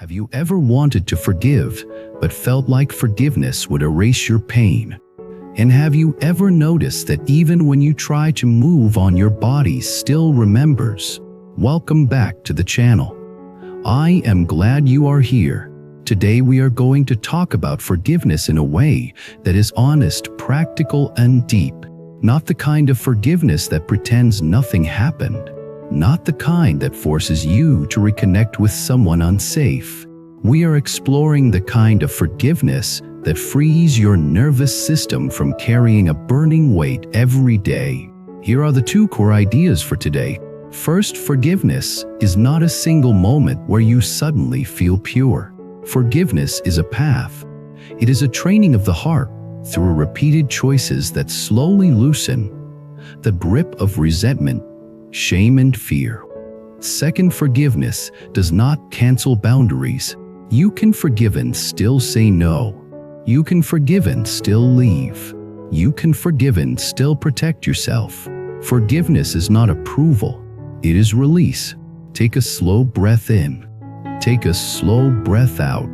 Have you ever wanted to forgive, but felt like forgiveness would erase your pain? And have you ever noticed that even when you try to move on, your body still remembers? Welcome back to the channel. I am glad you are here. Today we are going to talk about forgiveness in a way that is honest, practical, and deep. Not the kind of forgiveness that pretends nothing happened. Not the kind that forces you to reconnect with someone unsafe. We are exploring the kind of forgiveness that frees your nervous system from carrying a burning weight every day. Here are the two core ideas for today. First, forgiveness is not a single moment where you suddenly feel pure. Forgiveness is a path. It is a training of the heart through repeated choices that slowly loosen the grip of resentment, shame, and fear. Second, forgiveness does not cancel boundaries. You can forgive and still say no. You can forgive and still leave. You can forgive and still protect yourself. Forgiveness is not approval. It is release. Take a slow breath in. Take a slow breath out.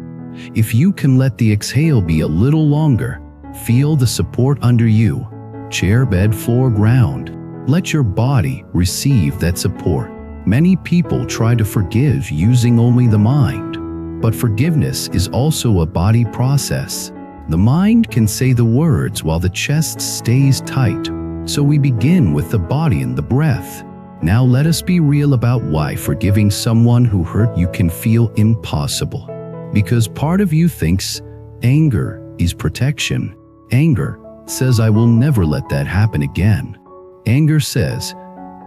If you can let the exhale be a little longer, feel the support under you. Chair, bed, floor, ground. Let your body receive that support. Many people try to forgive using only the mind, but forgiveness is also a body process. The mind can say the words while the chest stays tight, so we begin with the body and the breath. Now let us be real about why forgiving someone who hurt you can feel impossible. Because part of you thinks anger is protection. Anger says, I will never let that happen again. Anger says,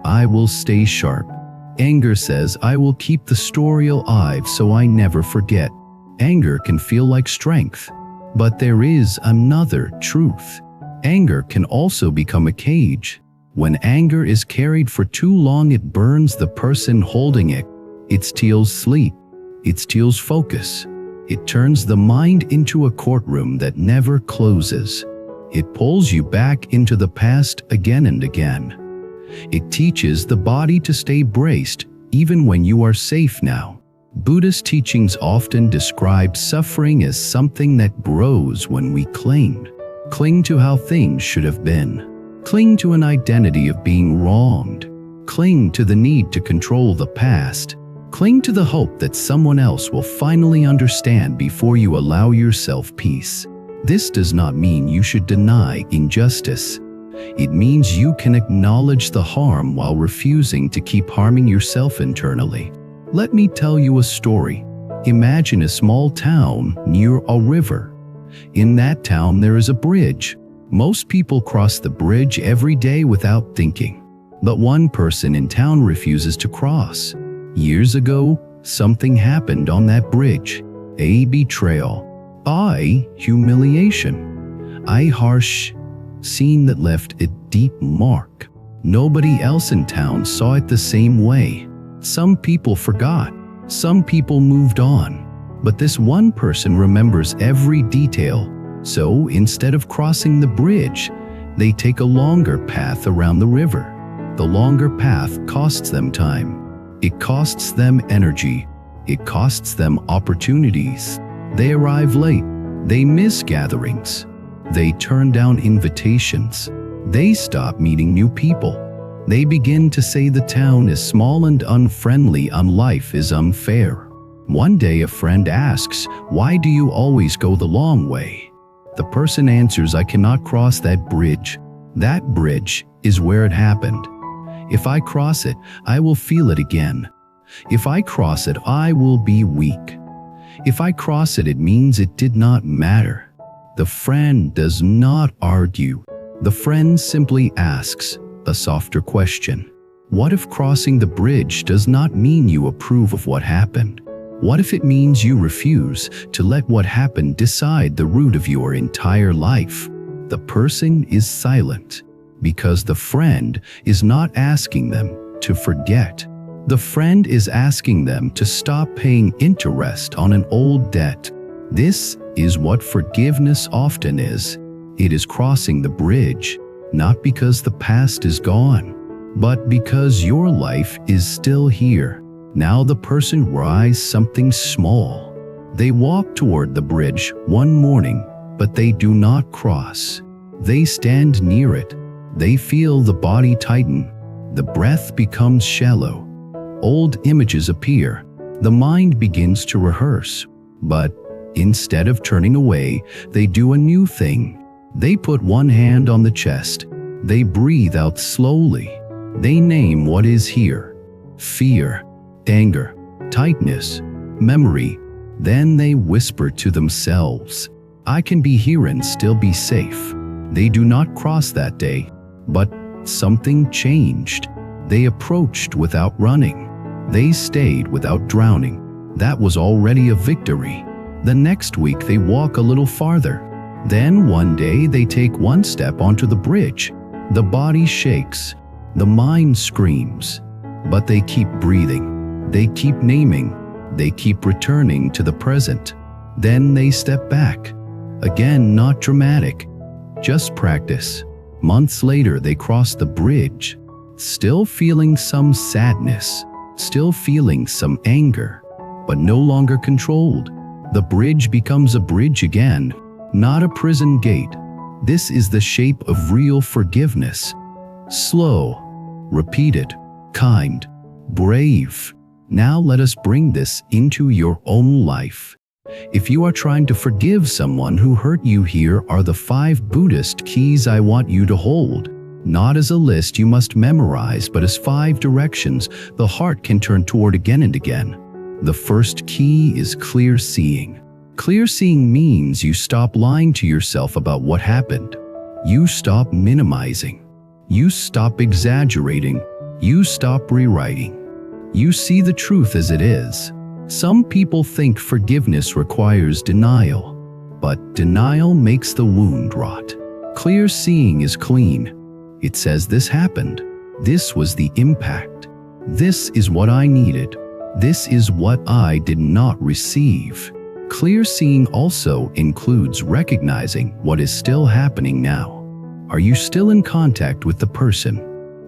I will stay sharp. Anger says, I will keep the story alive so I never forget. Anger can feel like strength, but there is another truth. Anger can also become a cage. When anger is carried for too long, it burns the person holding it. It steals sleep. It steals focus. It turns the mind into a courtroom that never closes. It pulls you back into the past again and again. It teaches the body to stay braced even when you are safe now. Buddhist teachings often describe suffering as something that grows when we cling. Cling to how things should have been. Cling to an identity of being wronged. Cling to the need to control the past. Cling to the hope that someone else will finally understand before you allow yourself peace. This does not mean you should deny injustice. It means you can acknowledge the harm while refusing to keep harming yourself internally. Let me tell you a story. Imagine a small town near a river. In that town there is a bridge. Most people cross the bridge every day without thinking. But one person in town refuses to cross. Years ago, something happened on that bridge. A betrayal. I humiliation. I harsh scene that left a deep mark. Nobody else in town saw it the same way. Some people forgot. Some people moved on. But this one person remembers every detail. So instead of crossing the bridge, they take a longer path around the river. The longer path costs them time. It costs them energy. It costs them opportunities. They arrive late. They miss gatherings. They turn down invitations. They stop meeting new people. They begin to say the town is small and unfriendly and life is unfair. One day a friend asks, why do you always go the long way? The person answers, I cannot cross that bridge. That bridge is where it happened. If I cross it, I will feel it again. If I cross it, I will be weak. If I cross it, it means it did not matter. The friend does not argue. The friend simply asks a softer question. What if crossing the bridge does not mean you approve of what happened? What if it means you refuse to let what happened decide the route of your entire life? The person is silent because the friend is not asking them to forget. The friend is asking them to stop paying interest on an old debt. This is what forgiveness often is. It is crossing the bridge, not because the past is gone, but because your life is still here. Now the person realizes something small. They walk toward the bridge one morning, but they do not cross. They stand near it. They feel the body tighten. The breath becomes shallow. Old images appear. The mind begins to rehearse. But instead of turning away, they do a new thing. They put one hand on the chest. They breathe out slowly. They name what is here: fear, anger, tightness, memory. Then they whisper to themselves, "I can be here and still be safe." They do not cross that day, but something changed. They approached without running. They stayed without drowning. That was already a victory. The next week they walk a little farther. Then one day they take one step onto the bridge. The body shakes. The mind screams. But they keep breathing. They keep naming. They keep returning to the present. Then they step back. Again, not dramatic, just practice. Months later, they cross the bridge, still feeling some sadness, still feeling some anger, but no longer controlled. The bridge becomes a bridge again, not a prison gate. This is the shape of real forgiveness. Slow, repeated, kind, brave. Now let us bring this into your own life. If you are trying to forgive someone who hurt you, here are the 5 Buddhist keys I want you to hold. Not as a list you must memorize, but as 5 directions the heart can turn toward again and again. The first key is clear seeing. Clear seeing means you stop lying to yourself about what happened. You stop minimizing. You stop exaggerating. You stop rewriting. You see the truth as it is. Some people think forgiveness requires denial, but denial makes the wound rot. Clear seeing is clean. It says this happened. This was the impact. This is what I needed. This is what I did not receive. Clear seeing also includes recognizing what is still happening now. Are you still in contact with the person?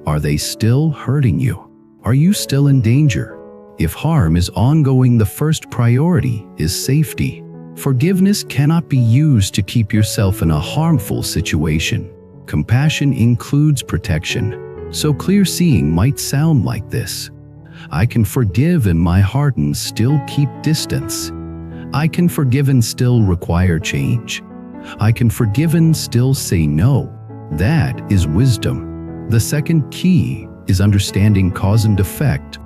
Are they still hurting you? Are you still in danger? If harm is ongoing, the first priority is safety. Forgiveness cannot be used to keep yourself in a harmful situation. Compassion includes protection. So clear seeing might sound like this: I can forgive in my heart and still keep distance. I can forgive and still require change. I can forgive and still say no. That is wisdom. The second key is understanding cause and effect.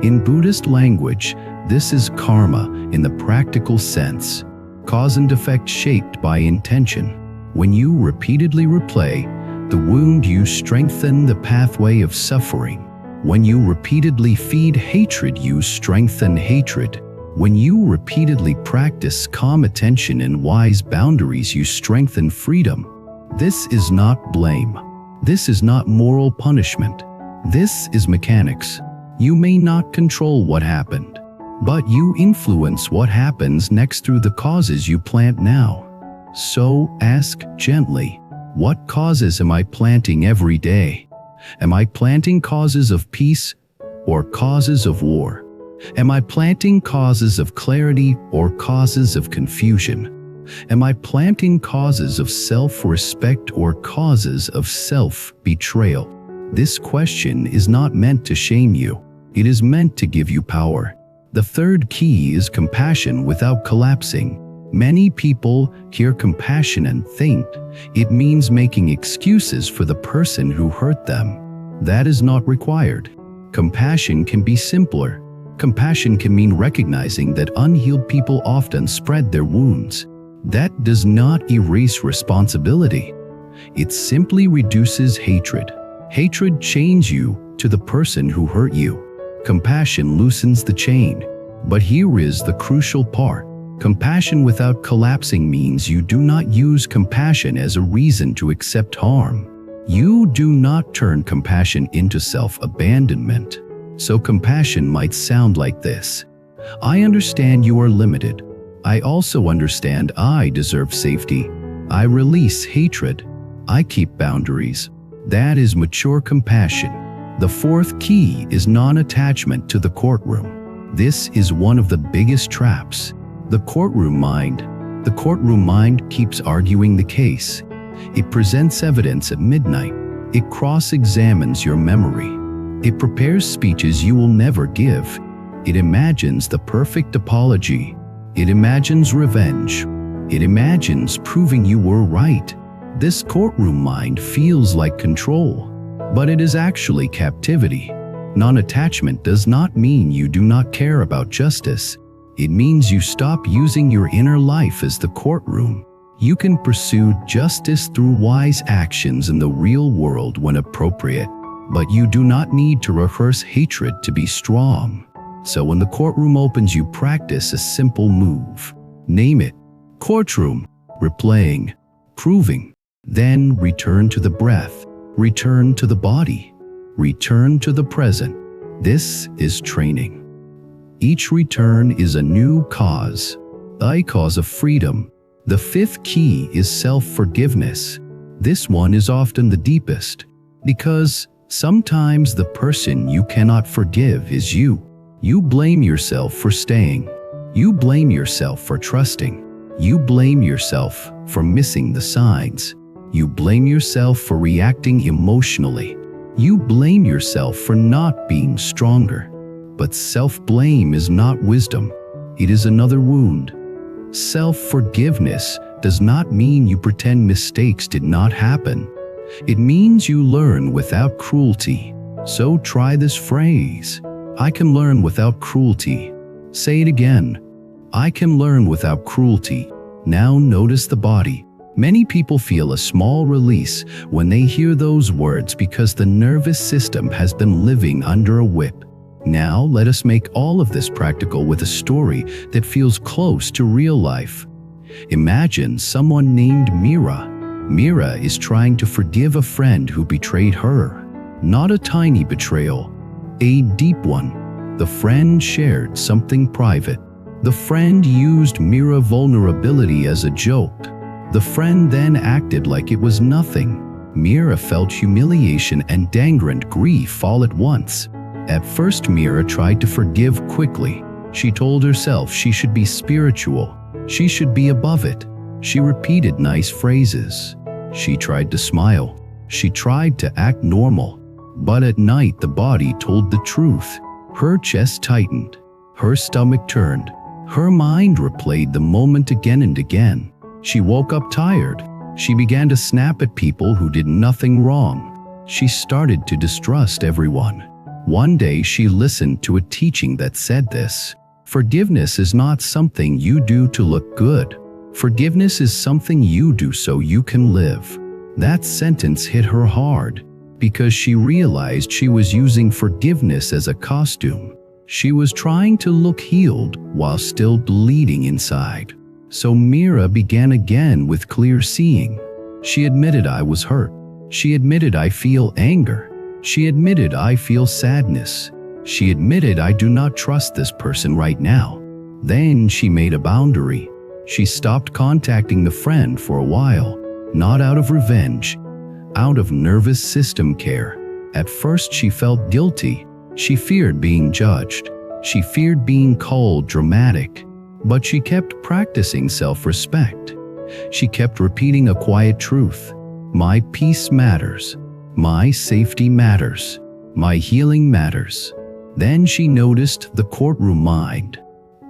In Buddhist language, this is karma in the practical sense. Cause and effect shaped by intention. When you repeatedly replay the wound, you strengthen the pathway of suffering. When you repeatedly feed hatred, you strengthen hatred. When you repeatedly practice calm attention and wise boundaries, you strengthen freedom. This is not blame. This is not moral punishment. This is mechanics. You may not control what happened, but you influence what happens next through the causes you plant now. So ask gently, what causes am I planting every day? Am I planting causes of peace or causes of war? Am I planting causes of clarity or causes of confusion? Am I planting causes of self-respect or causes of self-betrayal? This question is not meant to shame you. It is meant to give you power. The third key is compassion without collapsing. Many people hear compassion and think it means making excuses for the person who hurt them. That is not required. Compassion can be simpler. Compassion can mean recognizing that unhealed people often spread their wounds. That does not erase responsibility. It simply reduces hatred. Hatred chains you to the person who hurt you. Compassion loosens the chain. But here is the crucial part. Compassion without collapsing means you do not use compassion as a reason to accept harm. You do not turn compassion into self-abandonment. So compassion might sound like this: I understand you are limited. I also understand I deserve safety. I release hatred. I keep boundaries. That is mature compassion. The fourth key is non-attachment to the courtroom. This is one of the biggest traps. The courtroom mind. The courtroom mind keeps arguing the case. It presents evidence at midnight. It cross-examines your memory. It prepares speeches you will never give. It imagines the perfect apology. It imagines revenge. It imagines proving you were right. This courtroom mind feels like control, but it is actually captivity. Non-attachment does not mean you do not care about justice. It means you stop using your inner life as the courtroom. You can pursue justice through wise actions in the real world when appropriate, but you do not need to rehearse hatred to be strong. So when the courtroom opens, you practice a simple move. Name it. Courtroom. Replaying. Proving. Then return to the breath. Return to the body. Return to the present. This is training. Each return is a new cause. A cause of freedom. The fifth key is self-forgiveness. This one is often the deepest, because sometimes the person you cannot forgive is you. You blame yourself for staying. You blame yourself for trusting. You blame yourself for missing the signs. You blame yourself for reacting emotionally. You blame yourself for not being stronger. But self-blame is not wisdom. It is another wound. Self-forgiveness does not mean you pretend mistakes did not happen. It means you learn without cruelty. So try this phrase. I can learn without cruelty. Say it again. I can learn without cruelty. Now notice the body. Many people feel a small release when they hear those words because the nervous system has been living under a whip. Now let us make all of this practical with a story that feels close to real life. Imagine someone named Mira. Mira is trying to forgive a friend who betrayed her. Not a tiny betrayal, a deep one. The friend shared something private. The friend used Mira's vulnerability as a joke. The friend then acted like it was nothing. Mira felt humiliation and anguish grief all at once. At first, Mira tried to forgive quickly. She told herself she should be spiritual. She should be above it. She repeated nice phrases. She tried to smile. She tried to act normal. But at night, the body told the truth. Her chest tightened. Her stomach turned. Her mind replayed the moment again and again. She woke up tired. She began to snap at people who did nothing wrong. She started to distrust everyone. One day she listened to a teaching that said this: forgiveness is not something you do to look good. Forgiveness is something you do so you can live. That sentence hit her hard because she realized she was using forgiveness as a costume. She was trying to look healed while still bleeding inside. So Mira began again with clear seeing. She admitted, I was hurt. She admitted, I feel anger. She admitted, I feel sadness. She admitted, I do not trust this person right now. Then she made a boundary. She stopped contacting the friend for a while, not out of revenge, out of nervous system care. At first she felt guilty. She feared being judged. She feared being called dramatic. But she kept practicing self-respect. She kept repeating a quiet truth. My peace matters. My safety matters. My healing matters. Then she noticed the courtroom mind.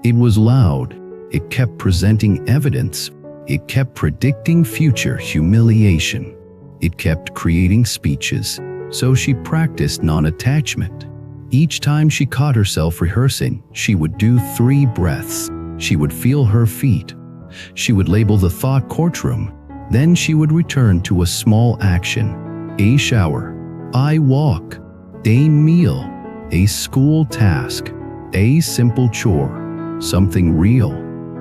It was loud. It kept presenting evidence. It kept predicting future humiliation. It kept creating speeches. So she practiced non-attachment. Each time she caught herself rehearsing, she would do 3 breaths. She would feel her feet. She would label the thought courtroom. Then she would return to a small action. A shower, a walk, a meal, a school task, a simple chore, something real.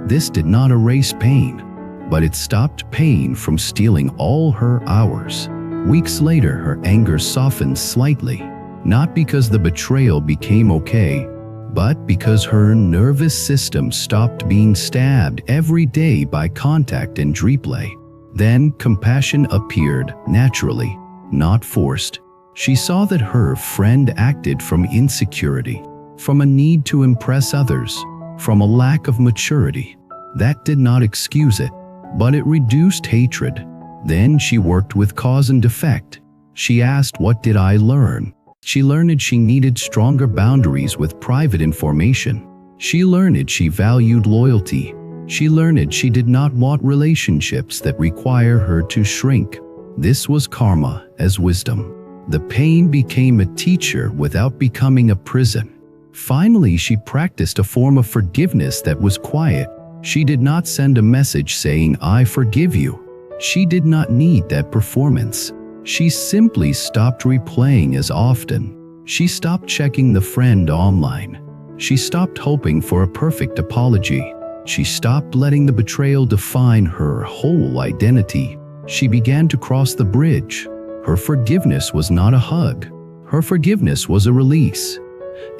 This did not erase pain, but it stopped pain from stealing all her hours. Weeks later, her anger softened slightly, not because the betrayal became okay, but because her nervous system stopped being stabbed every day by contact and replay. Then compassion appeared naturally, not forced. She saw that her friend acted from insecurity, from a need to impress others, from a lack of maturity. That did not excuse it, but it reduced hatred. Then she worked with cause and effect. She asked, what did I learn? She learned she needed stronger boundaries with private information. She learned she valued loyalty. She learned she did not want relationships that require her to shrink. This was karma as wisdom. The pain became a teacher without becoming a prison. Finally, she practiced a form of forgiveness that was quiet. She did not send a message saying, I forgive you. She did not need that performance. She simply stopped replaying as often. She stopped checking the friend online. She stopped hoping for a perfect apology. She stopped letting the betrayal define her whole identity. She began to cross the bridge. Her forgiveness was not a hug. Her forgiveness was a release.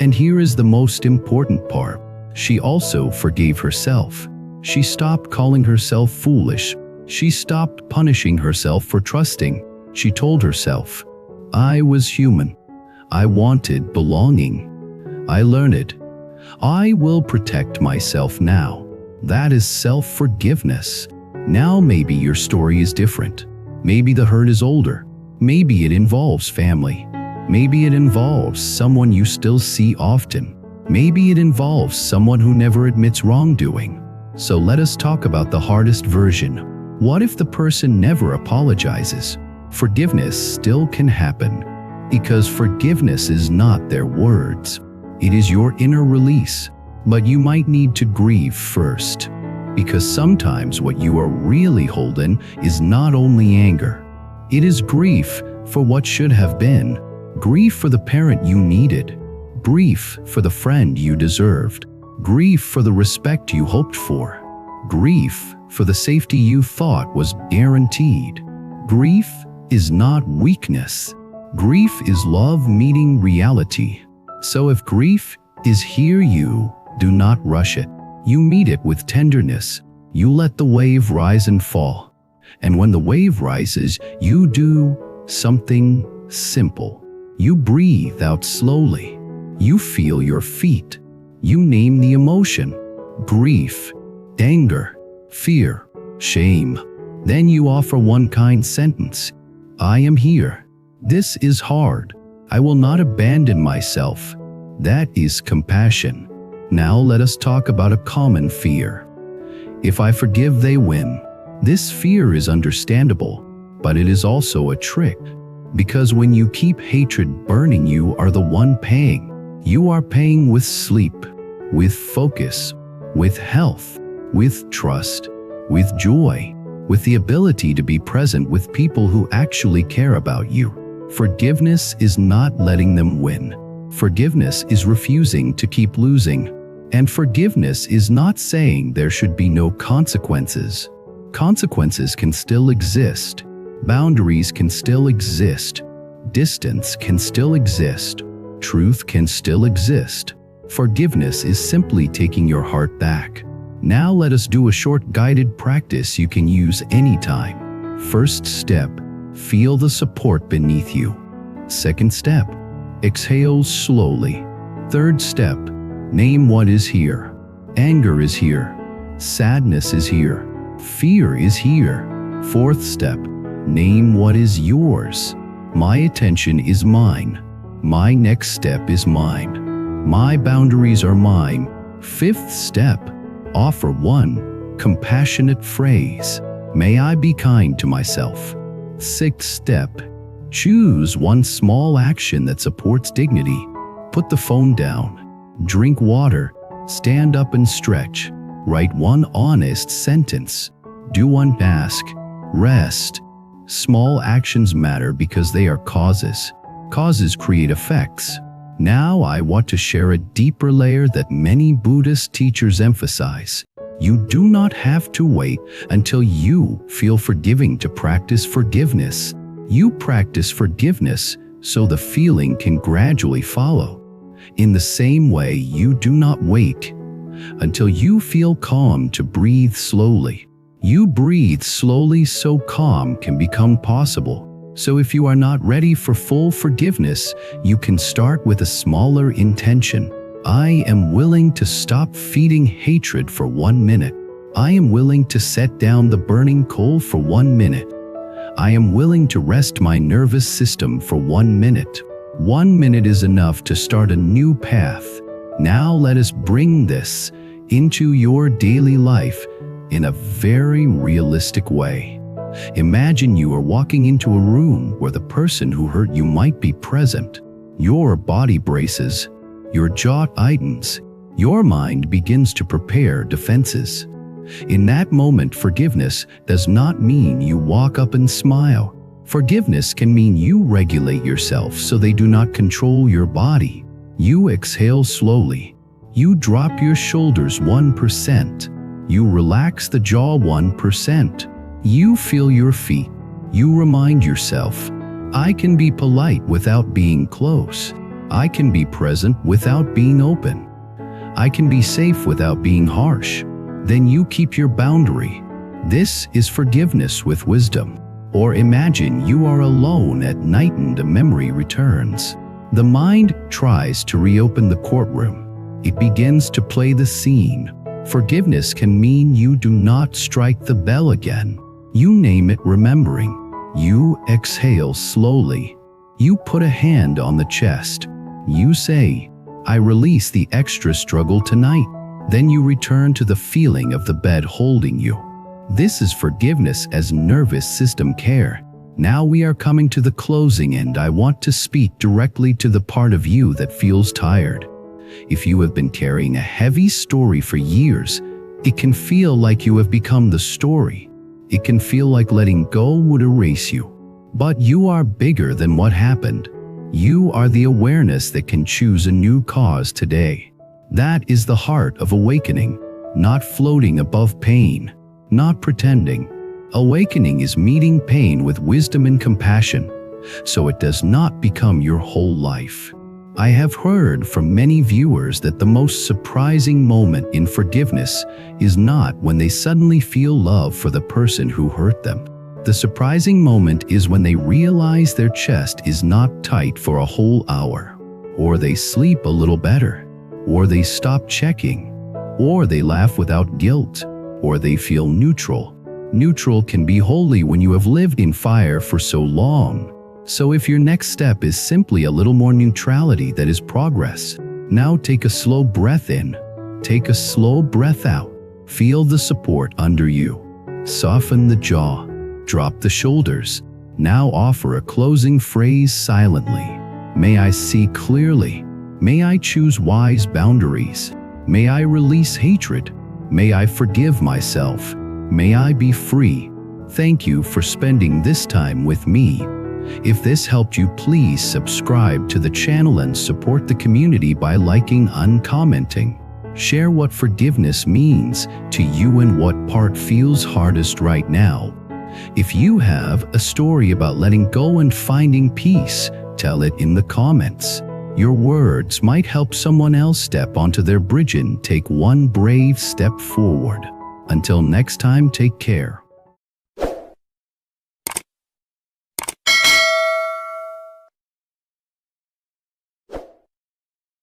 And here is the most important part. She also forgave herself. She stopped calling herself foolish. She stopped punishing herself for trusting. She told herself, I was human. I wanted belonging. I learned it. I will protect myself now. That is self-forgiveness. Now maybe your story is different. Maybe the hurt is older. Maybe it involves family. Maybe it involves someone you still see often. Maybe it involves someone who never admits wrongdoing. So let us talk about the hardest version. What if the person never apologizes? Forgiveness still can happen, because forgiveness is not their words. It is your inner release. But you might need to grieve first, because sometimes what you are really holding is not only anger. It is grief for what should have been, grief for the parent you needed, grief for the friend you deserved, grief for the respect you hoped for, grief for the safety you thought was guaranteed. Grief is not weakness. Grief is love meeting reality. So if grief is here, you do not rush it. You meet it with tenderness. You let the wave rise and fall. And when the wave rises, you do something simple. You breathe out slowly. You feel your feet. You name the emotion: grief, anger, fear, shame. Then you offer one kind sentence: I am here. This is hard. I will not abandon myself. That is compassion. Now let us talk about a common fear. If I forgive, they win. This fear is understandable, but it is also a trick. Because when you keep hatred burning, you are the one paying. You are paying with sleep, with focus, with health, with trust, with joy, with the ability to be present with people who actually care about you. Forgiveness is not letting them win. Forgiveness is refusing to keep losing. And forgiveness is not saying there should be no consequences. Consequences can still exist. Boundaries can still exist. Distance can still exist. Truth can still exist. Forgiveness is simply taking your heart back. Now let us do a short guided practice you can use anytime. First step, feel the support beneath you. Second step, exhale slowly. Third step, name what is here. Anger is here. Sadness is here. Fear is here. Fourth step, name what is yours. My attention is mine. My next step is mine. My boundaries are mine. Fifth step, offer one compassionate phrase. May I be kind to myself. Sixth step, choose one small action that supports dignity. Put the phone down. Drink water. Stand up and stretch. Write one honest sentence. Do one task. Rest. Small actions matter because they are causes. Causes create effects. Now I want to share a deeper layer that many Buddhist teachers emphasize. You do not have to wait until you feel forgiving to practice forgiveness. You practice forgiveness so the feeling can gradually follow. In the same way, you do not wait until you feel calm to breathe slowly. You breathe slowly so calm can become possible. So if you are not ready for full forgiveness, you can start with a smaller intention. I am willing to stop feeding hatred for 1 minute. I am willing to set down the burning coal for 1 minute. I am willing to rest my nervous system for 1 minute. 1 minute is enough to start a new path. Now let us bring this into your daily life in a very realistic way. Imagine you are walking into a room where the person who hurt you might be present. Your body braces, your jaw tightens, your mind begins to prepare defenses. In that moment, forgiveness does not mean you walk up and smile. Forgiveness can mean you regulate yourself so they do not control your body. You exhale slowly. You drop your shoulders 1%. You relax the jaw 1%. You feel your feet. You remind yourself, I can be polite without being close. I can be present without being open. I can be safe without being harsh. Then you keep your boundary. This is forgiveness with wisdom. Or imagine you are alone at night and a memory returns. The mind tries to reopen the courtroom. It begins to play the scene. Forgiveness can mean you do not strike the bell again. You name it remembering. You exhale slowly. You put a hand on the chest. You say, I release the extra struggle tonight. Then you return to the feeling of the bed holding you. This is forgiveness as nervous system care. Now we are coming to the closing, and I want to speak directly to the part of you that feels tired. If you have been carrying a heavy story for years, it can feel like you have become the story. It can feel like letting go would erase you. But you are bigger than what happened. You are the awareness that can choose a new cause today. That is the heart of awakening, not floating above pain, not pretending. Awakening is meeting pain with wisdom and compassion, so it does not become your whole life. I have heard from many viewers that the most surprising moment in forgiveness is not when they suddenly feel love for the person who hurt them. The surprising moment is when they realize their chest is not tight for a whole hour, or they sleep a little better, or they stop checking, or they laugh without guilt, or they feel neutral. Neutral can be holy when you have lived in fire for so long. So if your next step is simply a little more neutrality, that is progress. Now take a slow breath in. Take a slow breath out. Feel the support under you. Soften the jaw. Drop the shoulders. Now offer a closing phrase silently. May I see clearly. May I choose wise boundaries. May I release hatred. May I forgive myself. May I be free. Thank you for spending this time with me. If this helped you, please subscribe to the channel and support the community by liking and commenting. Share what forgiveness means to you and what part feels hardest right now. If you have a story about letting go and finding peace, tell it in the comments. Your words might help someone else step onto their bridge and take one brave step forward. Until next time, take care.